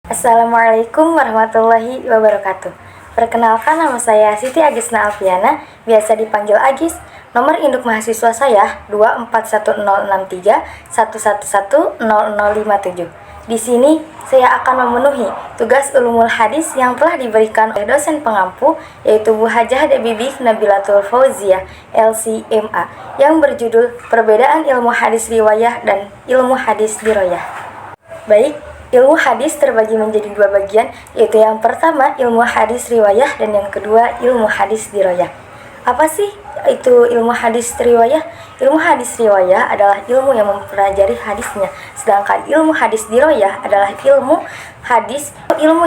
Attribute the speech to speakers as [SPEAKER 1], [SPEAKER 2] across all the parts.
[SPEAKER 1] Assalamualaikum warahmatullahi wabarakatuh. Perkenalkan, nama saya Siti Agisna Alfiana, biasa dipanggil Agis. Nomor induk mahasiswa saya 2410311100057. Di sini saya akan memenuhi tugas ulumul hadis yang telah diberikan oleh dosen pengampu, yaitu Bu Hajah Debibi Nabilatul Fauzia LCMA, yang berjudul Perbedaan Ilmu Hadis Riwayah dan Ilmu Hadis Diroyah. Baik, ilmu hadis terbagi menjadi dua bagian, yaitu yang pertama ilmu hadis riwayah dan yang kedua ilmu hadis diroyah. Apa sih itu ilmu hadis riwayah? Ilmu hadis riwayah adalah ilmu yang mempelajari hadisnya, sedangkan ilmu hadis diroyah adalah ilmu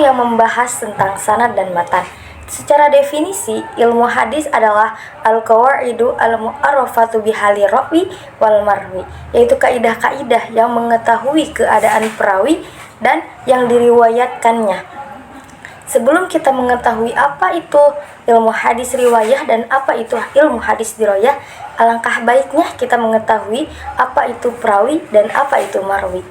[SPEAKER 1] yang membahas tentang sanad dan matan. Secara definisi, ilmu hadis adalah al-qawaidu al-mu'arrafatu bihali rawi wal marwi, yaitu kaidah-kaidah yang mengetahui keadaan perawi dan yang diriwayatkannya. Sebelum kita mengetahui apa itu ilmu hadis riwayah dan apa itu ilmu hadis diroyah, alangkah baiknya kita mengetahui apa itu perawi dan apa itu marwi.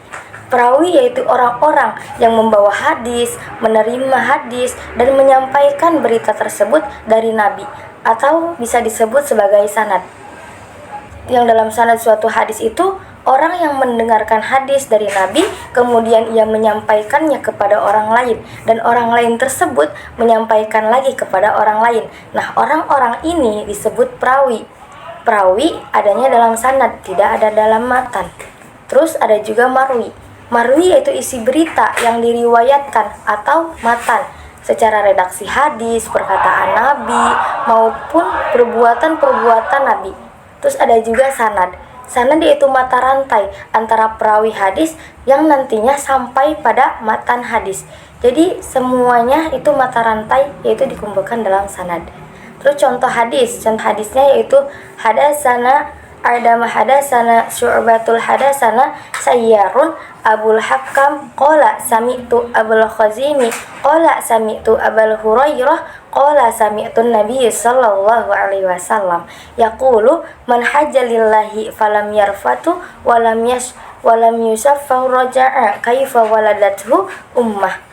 [SPEAKER 1] Perawi yaitu orang-orang yang membawa hadis, menerima hadis, dan menyampaikan berita tersebut dari Nabi, atau bisa disebut sebagai sanad. Yang dalam sanad suatu hadis itu, orang yang mendengarkan hadis dari Nabi, kemudian ia menyampaikannya kepada orang lain, dan orang lain tersebut menyampaikan lagi kepada orang lain. Nah, orang-orang ini disebut perawi. Perawi adanya dalam sanad, tidak ada dalam matan. Terus ada juga marwi. Marwi yaitu isi berita yang diriwayatkan atau matan secara redaksi hadis, perkataan Nabi, maupun perbuatan-perbuatan Nabi. Terus ada juga sanad. Sanad yaitu mata rantai antara perawi hadis yang nantinya sampai pada matan hadis. Jadi semuanya itu mata rantai, yaitu dikumpulkan dalam sanad. Terus contoh hadisnya yaitu hadasana Adam hadasana Syu'batul hadasana Sayyarun Abul Hakam qala sami'tu Abul Khazimi qala sami'tu Abul Hurairah qala sami'tu Nabi sallallahu alaihi wasallam yaqulu man hajja lillahi falam yarfatu walam yusaffahu raja'a kaifa waladathu ummah.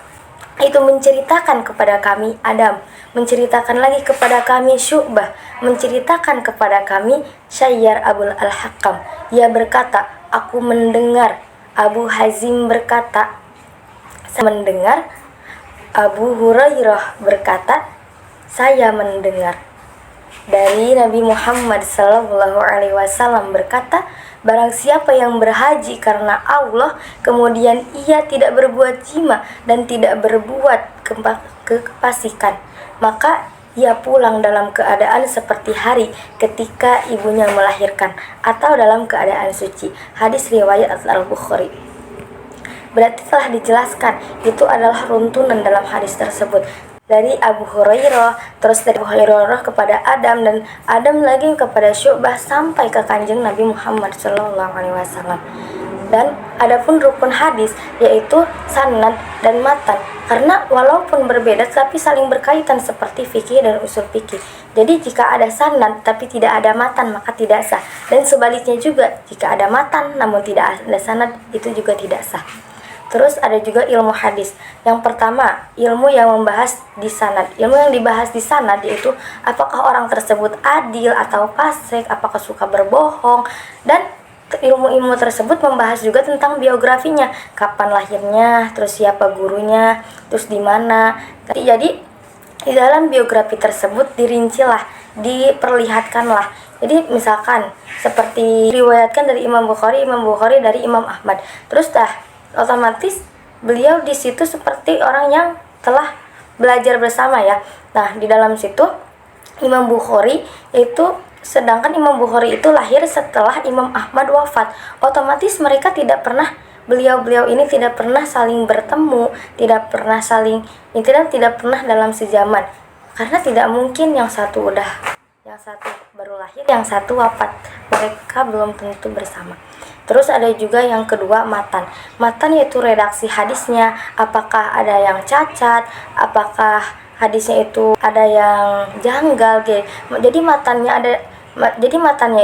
[SPEAKER 1] Itu menceritakan kepada kami Adam, menceritakan lagi kepada kami Syu'bah, menceritakan kepada kami Syayyar Abul Al-Hakam. Ia berkata, aku mendengar. Abu Hazim berkata, saya mendengar. Abu Hurairah berkata, saya mendengar. Dari Nabi Muhammad SAW berkata, barang siapa yang berhaji karena Allah, kemudian ia tidak berbuat jima dan tidak berbuat kefasikan, maka ia pulang dalam keadaan seperti hari ketika ibunya melahirkan, atau dalam keadaan suci. Hadis riwayat Al-Bukhari. Berarti telah dijelaskan, itu adalah runtunan dalam hadis tersebut. Dari Abu Hurairah, terus dari Abu Hurairah kepada Adam, dan Adam lagi kepada Syu'bah sampai ke Kanjeng Nabi Muhammad SAW. Dan adapun rukun hadis yaitu sanad dan matan, karena walaupun berbeda tapi saling berkaitan seperti fikih dan usul fikih. Jadi jika ada sanad tapi tidak ada matan maka tidak sah, dan sebaliknya juga jika ada matan namun tidak ada sanad itu juga tidak sah. Terus ada juga ilmu hadis. Yang pertama, ilmu yang membahas di sanad. Ilmu yang dibahas di sanad yaitu apakah orang tersebut adil atau fasik, apakah suka berbohong, dan ilmu-ilmu tersebut membahas juga tentang biografinya, kapan lahirnya, terus siapa gurunya, terus di mana. Jadi di dalam biografi tersebut dirincilah, diperlihatkanlah. Jadi misalkan seperti riwayatkan dari Imam Bukhari dari Imam Ahmad. Terus otomatis beliau di situ seperti orang yang telah belajar bersama ya. Nah, di dalam situ Imam Bukhari itu, sedangkan Imam Bukhari itu lahir setelah Imam Ahmad wafat. Otomatis mereka tidak pernah, beliau-beliau ini tidak pernah saling bertemu, tidak pernah dalam sezaman. Karena tidak mungkin yang satu baru lahir, yang satu wafat. Mereka belum tentu bersama. Terus ada juga yang kedua, matan. Matan yaitu redaksi hadisnya, apakah ada yang cacat, apakah hadisnya itu ada yang janggal gitu. Jadi matannya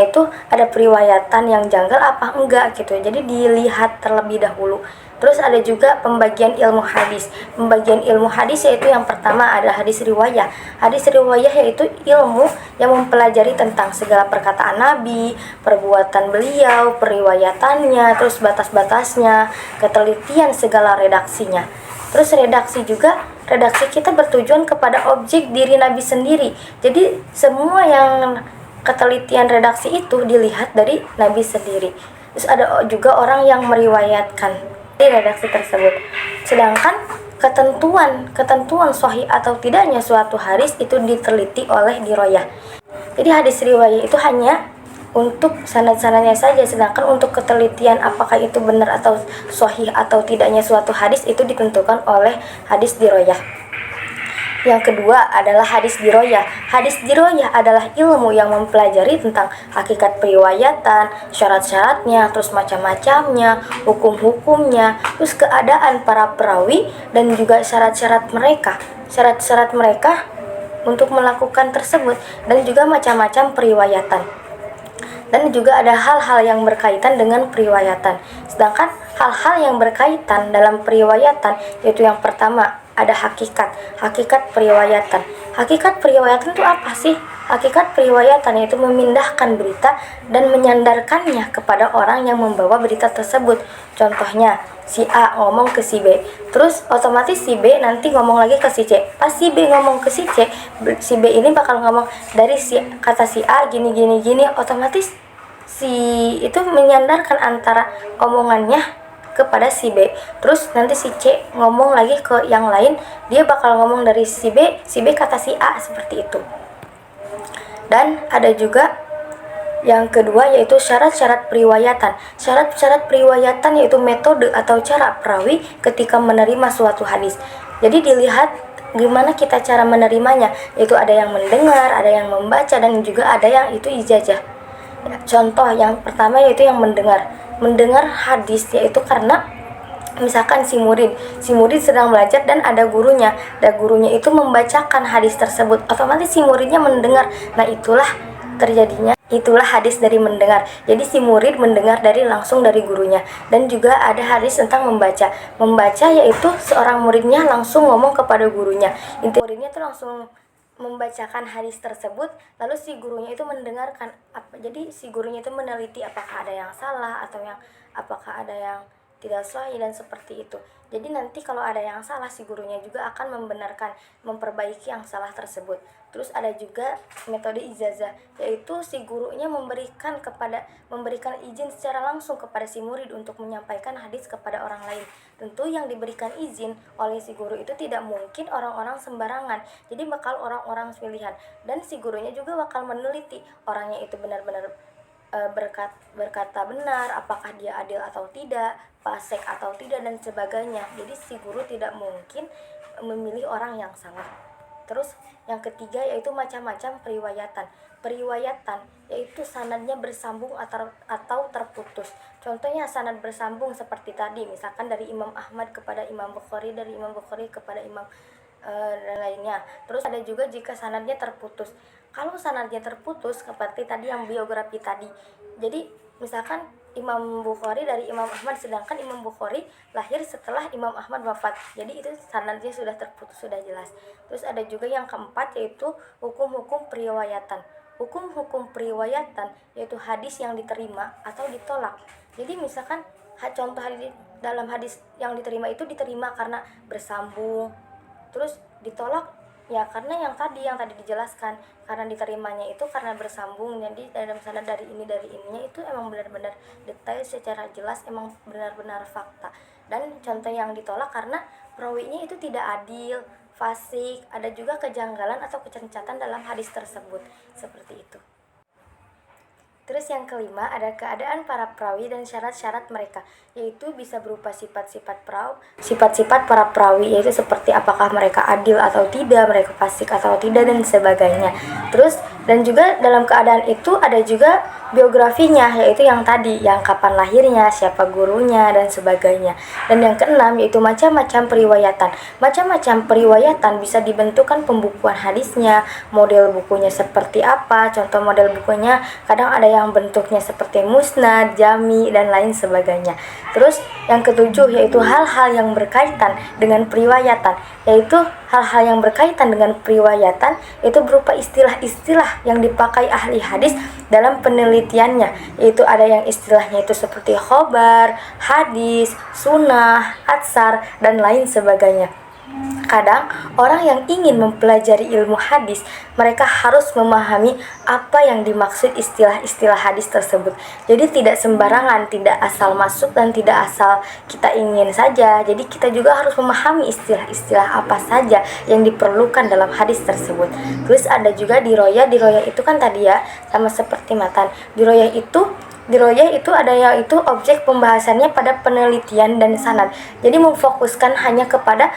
[SPEAKER 1] itu ada periwayatan yang janggal apa enggak gitu. Jadi dilihat terlebih dahulu. Terus ada juga pembagian ilmu hadis. Pembagian ilmu hadis yaitu yang pertama ada hadis riwayah. Hadis riwayah yaitu ilmu yang mempelajari tentang segala perkataan Nabi, perbuatan beliau, periwayatannya, terus batas-batasnya, ketelitian segala redaksinya. Terus redaksi kita bertujuan kepada objek diri Nabi sendiri. Jadi semua yang ketelitian redaksi itu dilihat dari Nabi sendiri. Terus ada juga orang yang meriwayatkan di redaksi tersebut. Sedangkan ketentuan sahih atau tidaknya suatu hadis itu diteliti oleh diroyah. Jadi hadis riwayah itu hanya untuk sanad-sanadnya saja, sedangkan untuk ketelitian apakah itu benar atau sahih atau tidaknya suatu hadis itu ditentukan oleh hadis diroyah. Yang kedua adalah hadis diroyah. Hadis diroyah adalah ilmu yang mempelajari tentang hakikat periwayatan, syarat-syaratnya, terus macam-macamnya, hukum-hukumnya, terus keadaan para perawi dan juga syarat-syarat mereka. Syarat-syarat mereka untuk melakukan tersebut dan juga macam-macam periwayatan. Dan juga ada hal-hal yang berkaitan dengan periwayatan. Sedangkan hal-hal yang berkaitan dalam periwayatan yaitu yang pertama ada hakikat periwayatan. Hakikat periwayatan itu apa sih? Hakikat periwayatan yaitu memindahkan berita dan menyandarkannya kepada orang yang membawa berita tersebut. Contohnya, si A ngomong ke si B, terus otomatis si B nanti ngomong lagi ke si C. Pas si B ngomong ke si C, si B ini bakal ngomong dari kata si A gini, otomatis si itu menyandarkan antara omongannya kepada si B. Terus nanti si C ngomong lagi ke yang lain, dia bakal ngomong dari si B kata si A, seperti itu. Dan ada juga yang kedua yaitu syarat-syarat periwayatan. Syarat-syarat periwayatan yaitu metode atau cara perawi ketika menerima suatu hadis. Jadi dilihat gimana kita cara menerimanya, yaitu ada yang mendengar, ada yang membaca, dan juga ada yang itu ijazah. Contoh yang pertama yaitu yang mendengar hadis, yaitu karena misalkan si murid sedang belajar dan ada gurunya itu membacakan hadis tersebut, otomatis si muridnya mendengar. Nah, itulah hadis dari mendengar. Jadi si murid mendengar langsung dari gurunya. Dan juga ada hadis tentang membaca yaitu seorang muridnya langsung ngomong kepada gurunya. Inti muridnya tuh langsung membacakan hadis tersebut, lalu si gurunya itu mendengarkan. Jadi si gurunya itu meneliti apakah ada yang salah atau apakah ada yang tidak sahih dan seperti itu. Jadi nanti kalau ada yang salah, si gurunya juga akan membenarkan, memperbaiki yang salah tersebut. Terus ada juga metode ijazah, yaitu si gurunya memberikan izin secara langsung kepada si murid untuk menyampaikan hadis kepada orang lain. Tentu yang diberikan izin oleh si guru itu tidak mungkin orang-orang sembarangan. Jadi bakal orang-orang pilihan, dan si gurunya juga bakal meneliti orangnya itu benar-benar berkata benar, apakah dia adil atau tidak, fasik atau tidak, dan sebagainya. Jadi si guru tidak mungkin memilih orang yang salah. Terus yang ketiga yaitu macam-macam periwayatan yaitu sanadnya bersambung atau terputus. Contohnya sanad bersambung seperti tadi, misalkan dari Imam Ahmad kepada Imam Bukhari, dari Imam Bukhari kepada Imam dan lainnya. Terus ada juga jika sanadnya terputus. Kalau sanadnya terputus seperti tadi yang biografi tadi, jadi misalkan Imam Bukhari dari Imam Ahmad, sedangkan Imam Bukhari lahir setelah Imam Ahmad wafat, jadi itu sanadnya sudah terputus, sudah jelas. Terus ada juga yang keempat yaitu hukum-hukum periwayatan. Hukum-hukum periwayatan yaitu hadis yang diterima atau ditolak. Jadi misalkan contoh dalam hadis yang diterima itu diterima karena bersambung, terus ditolak ya karena yang tadi dijelaskan, karena diterimanya itu karena bersambung. Jadi dalam sanad dari ininya itu emang benar-benar detail secara jelas, emang benar-benar fakta. Dan contoh yang ditolak karena perawinya itu tidak adil, fasik, ada juga kejanggalan atau kecacatan dalam hadis tersebut, seperti itu. Terus yang kelima ada keadaan para perawi dan syarat-syarat mereka, yaitu bisa berupa sifat-sifat para perawi, yaitu seperti apakah mereka adil atau tidak, mereka fasik atau tidak, dan sebagainya. Terus Dan juga dalam keadaan itu ada juga biografinya, yaitu yang tadi, yang kapan lahirnya, siapa gurunya, dan sebagainya. Dan yang keenam yaitu macam-macam periwayatan. Macam-macam periwayatan bisa dibentukkan pembukuan hadisnya, model bukunya seperti apa. Contoh model bukunya kadang ada yang bentuknya seperti musnad, jami, dan lain sebagainya. Terus yang ketujuh yaitu hal-hal yang berkaitan dengan periwayatan, yaitu hal-hal yang berkaitan dengan periwayatan itu berupa istilah-istilah yang dipakai ahli hadis dalam penelitiannya, yaitu ada yang istilahnya itu seperti khobar, hadis, sunnah, atsar, dan lain sebagainya. Kadang orang yang ingin mempelajari ilmu hadis, mereka harus memahami apa yang dimaksud istilah-istilah hadis tersebut. Jadi tidak sembarangan, tidak asal masuk dan tidak asal kita ingin saja. Jadi kita juga harus memahami istilah-istilah apa saja yang diperlukan dalam hadis tersebut. Terus ada juga diroyah itu kan tadi ya, sama seperti matan. Diroyah itu ada yaitu objek pembahasannya pada penelitian dan sanad. Jadi memfokuskan hanya kepada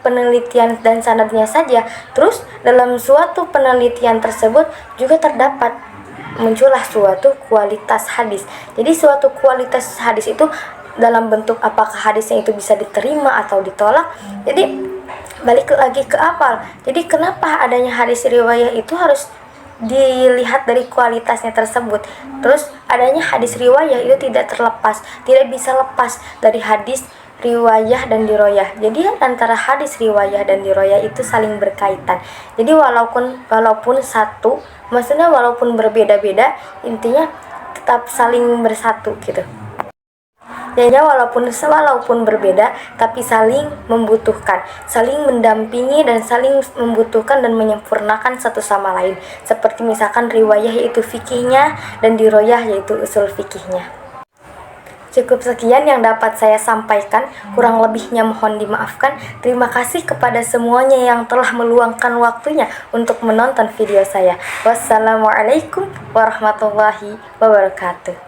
[SPEAKER 1] penelitian dan sanadnya saja. Terus dalam suatu penelitian tersebut juga terdapat muncullah suatu kualitas hadis. Jadi suatu kualitas hadis itu dalam bentuk apakah hadisnya itu bisa diterima atau ditolak. Jadi balik lagi ke awal. Jadi kenapa adanya hadis riwayah itu harus dilihat dari kualitasnya tersebut. Terus adanya hadis riwayah itu tidak bisa lepas dari hadis riwayah dan diroyah. Jadi antara hadis riwayah dan diroyah itu saling berkaitan. Jadi walaupun satu, maksudnya walaupun berbeda-beda, intinya tetap saling bersatu gitu. Jadi walaupun berbeda tapi saling membutuhkan, saling mendampingi dan saling membutuhkan dan menyempurnakan satu sama lain. Seperti misalkan riwayah yaitu fikihnya dan diroyah yaitu usul fikihnya. Cukup sekian yang dapat saya sampaikan, kurang lebihnya mohon dimaafkan. Terima kasih kepada semuanya yang telah meluangkan waktunya untuk menonton video saya. Wassalamualaikum warahmatullahi wabarakatuh.